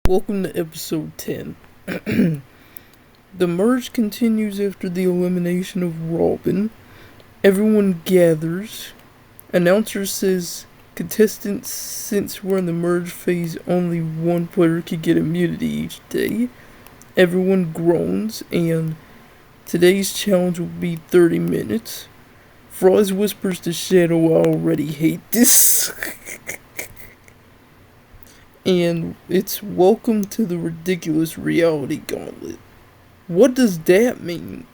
Welcome to episode 10. The merge continues after the elimination of Robin. Everyone gathers. Announcer says, contestants, since we're in the merge phase, only one player can get immunity each day. Everyone groans, and today's challenge will be 30 minutes. Froz whispers to Shadow, I already hate this. And it's welcome to the ridiculous reality gauntlet. What does that mean?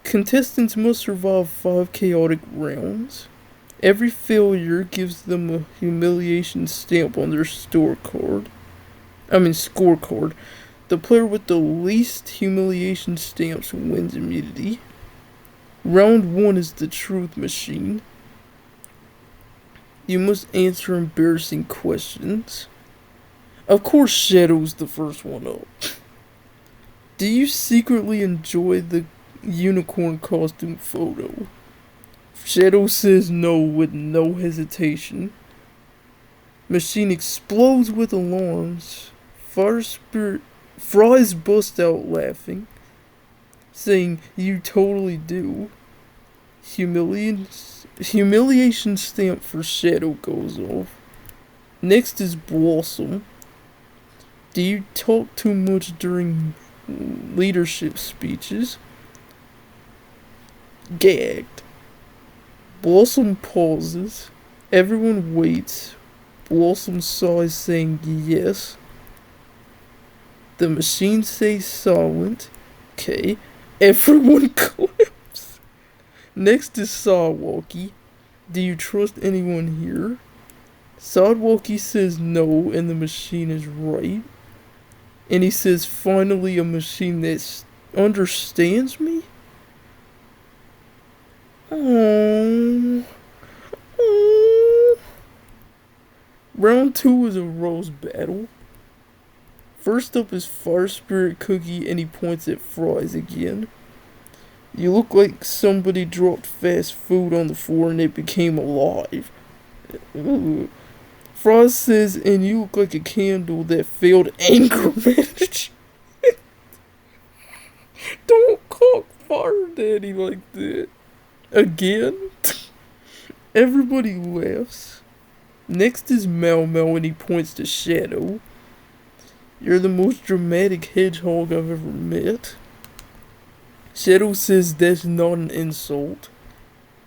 Contestants must survive 5 chaotic rounds. Every failure gives them a humiliation stamp on their scorecard. The player with the least humiliation stamps wins immunity. Round 1 is the truth machine. You must answer embarrassing questions. Of course, Shadow's the first one up. Do you secretly enjoy the unicorn costume photo? Shadow says no with no hesitation. Machine explodes with alarms. Fries bust out laughing, saying, you totally do. Humiliation stamp for Shadow goes off. Next is Blossom. Do you talk too much during leadership speeches? Gagged. Blossom pauses. Everyone waits. Blossom sighs, saying yes. The machine stays silent. Okay. Everyone claps. Next is Sawwalkie. Do you trust anyone here? Sawwalkie says no, and the machine is right. And he says, finally a machine that understands me? Aww. Round 2 is a rose battle. First up is Fire Spirit Cookie, and he points at Fries again. You look like somebody dropped fast food on the floor and it became alive. Ooh. Frost says, and you look like a candle that failed anger management. Don't call Fire Daddy like that. Again? Everybody laughs. Next is Mau Mau, and he points to Shadow. You're the most dramatic hedgehog I've ever met. Shadow says that's not an insult.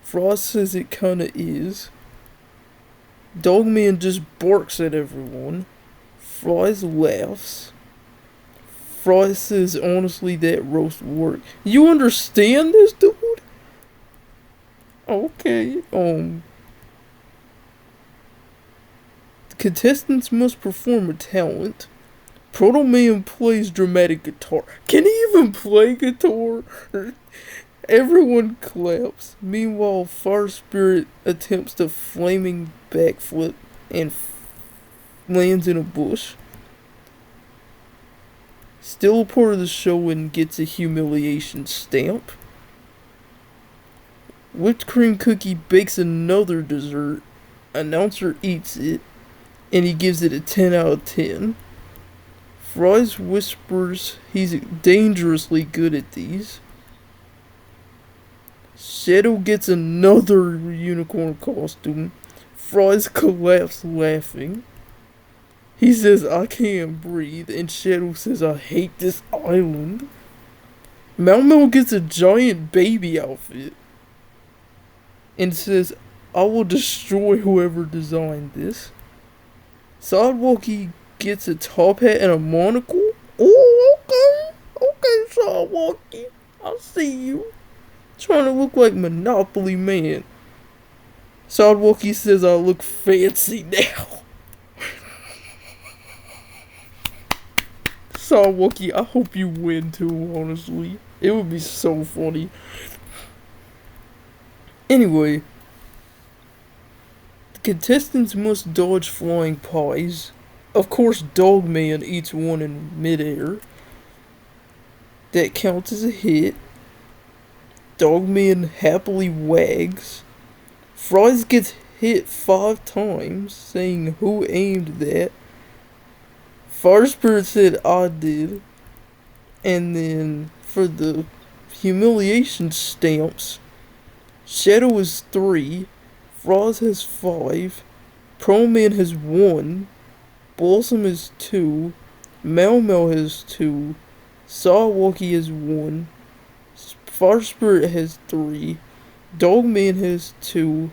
Frost says it kinda is. Dogman just barks at everyone. Fries laughs. Fries says honestly that roast worked. You understand this, dude? Okay, contestants must perform a talent. Proto Man plays dramatic guitar. Can he even play guitar? Everyone claps. Meanwhile, Fire Spirit attempts a flaming backflip and lands in a bush. Still a part of the show and gets a humiliation stamp. Whipped cream cookie bakes another dessert. Announcer eats it, and he gives it a 10 out of 10. Fries whispers he's dangerously good at these. Shadow gets another unicorn costume. Fries collapse laughing. He says, I can't breathe, and Shadow says, I hate this island. Mau Mau gets a giant baby outfit and says, I will destroy whoever designed this. Sidewalkie gets a top hat and a monocle. Oh, okay, Sidewalkie. I see you. Trying to look like Monopoly Man. Sidewalkie says I look fancy now. Sidewalkie, I hope you win too, honestly. It would be so funny. Anyway, the contestants must dodge flying pies. Of course, Dogman eats one in midair. That counts as a hit. Dogman happily wags. Fries gets hit 5 times, saying who aimed that. Fire Spirit said I did. And then for the humiliation stamps, Shadow is 3, Froz has 5, Pro Man has 1, Blossom is 2, Mel Mel has 2, Sawwalkie has 1, Fire Spirit has 3, Dog Man has 2,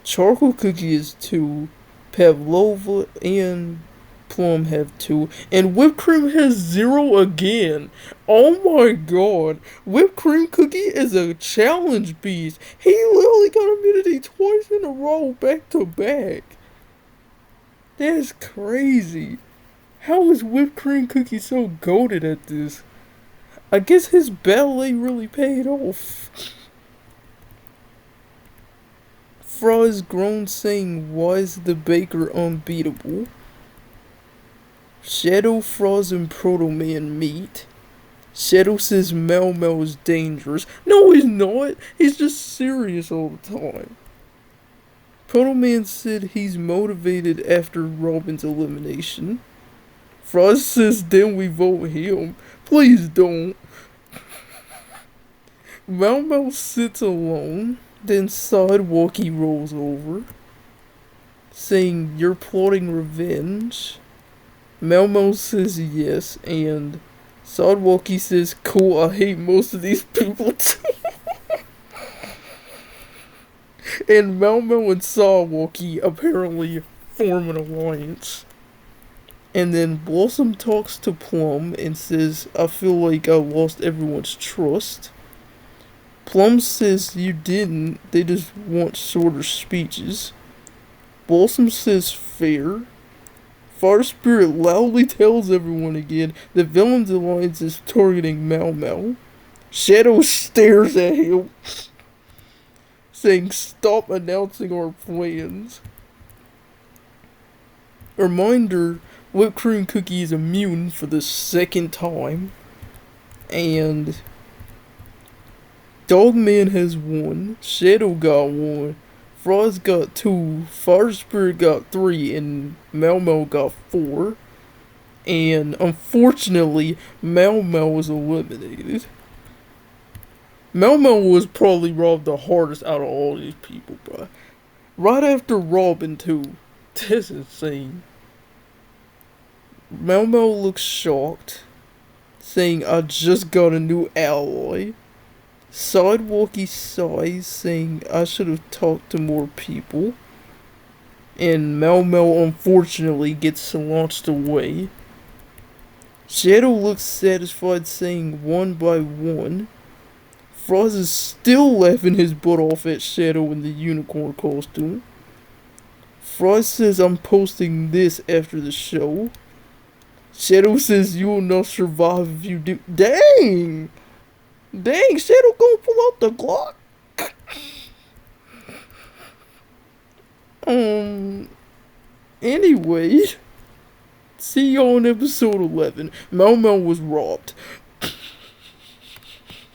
Charcoal Cookie is 2, Pavlova and Plum have 2, and Whipped Cream has 0 again. Oh my god. Whipped Cream Cookie is a challenge beast. He literally got immunity twice in a row, back to back. That is crazy. How is Whipped Cream Cookie so goated at this? I guess his ballet really paid off. Froz grown saying, why is the baker unbeatable? Shadow, Froz, and Proto Man meet. Shadow says Mel Mel is dangerous. No, he's not. He's just serious all the time. Proto Man said he's motivated after Robin's elimination. Froz says then we vote him. Please don't. Mel Mel sits alone. Then Sidewalkie rolls over, saying you're plotting revenge. Mel Mel says yes, and Sidewalkie says, cool, I hate most of these people too. And Mel Mel and Sidewalkie apparently form an alliance. And then Blossom talks to Plum and says, I feel like I lost everyone's trust. Plum says you didn't, they just want shorter speeches. Blossom says fair. Fire Spirit loudly tells everyone again the Villains Alliance is targeting Mel Mel. Shadow stares at him, saying stop announcing our plans. Reminder, Whipped Cream Cookie is immune for the second time. And Dogman has 1, Shadow got 1, Froz got 2, Fire Spirit got 3, and Mel Mel got 4. And unfortunately, Mel Mel was eliminated. Mel Mel was probably robbed the hardest out of all these people, bro. Right after Robin, too. That's insane. Mel Mel looks shocked, saying, I just got a new ally. Sidewalkie sighs, saying, I should have talked to more people. And Mel Mel unfortunately gets launched away. Shadow looks satisfied, saying, 1 by 1. Froz is still laughing his butt off at Shadow in the unicorn costume. Froz says, I'm posting this after the show. Shadow says, you will not survive if you do. Dang! Dang, Shadow gonna pull out the Glock? Anyway. See y'all in episode 11. Mel Mel was robbed.